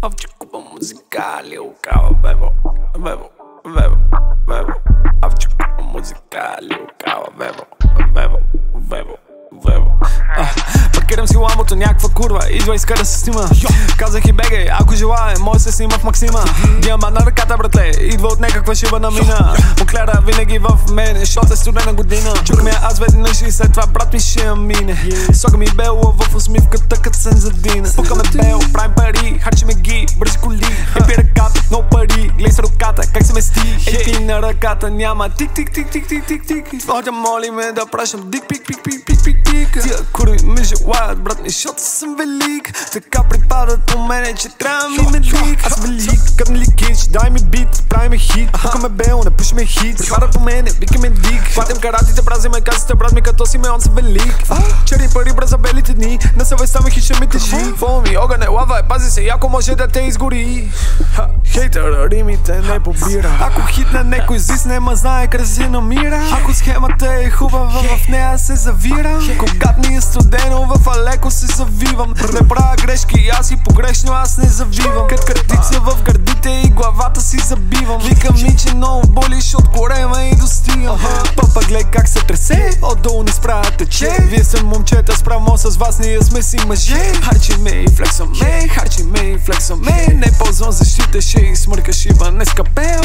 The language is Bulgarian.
Овче купа музикали, укава бебо, бебо, бебо, бебо. Овче купа музикали, укава бебо, бебо, бебо, бебо. Паркирам си ламбото, някаква курва, идва иска да се снима. Казах и бегай, ако желая, може се снима в Максима. Диамант на ръката, братле, идва от някаква шиба на мина. Моклера винаги в мен, защото е студена година. Чука ми аз веднъж и след това брат ми ще я мине. Слага ми бело в усмивката, като съм задина. Пукаме бел, правим пари, харчиме ги, бързи коли. Епи ръката, много пари, гледай с ръката, как се мести. Епи на ръката няма тик-тик-тик-тик-тик-тик-тик. Водя моли ме да пращам дик-пик-пик-пик-пик-пик. Тия курви ми желаят, брат ми, защото съм велик. Така припадат по мене, че трябва ми медик. Аз велик, като ликич, дай ми бит, правиме хит. Пукаме бел, не пушиме хит. Припадат по мене, викаме дик. Хватим каратите, празиме касите, брат ми, като Симеон съм велик. Черни пари, брат, за белите дни, на съвестта ми хит ще ми тежи. Фола ми огън е лава, пази се, яко може да те изгори. Хейтър, римите не побира. Ако хитне некой зис, нема знае къде се намира. Ако схемата е хубава, в нея се завира. Когато ми е студено, в алеко се завивам. Не правя грешки, аз и погрешно аз не завивам. Кът картица в гърдите и главата си забивам. Викам ми, че много болиш от корема и достигам. Папа гледай как се тресе, отдолу не спря тече. Вие сте момчета, справмо с вас, ние сме си мъже. Харчиме и флексаме, харчиме и флексаме. Не ползвам защита, ще измъркаш иба, не скапел.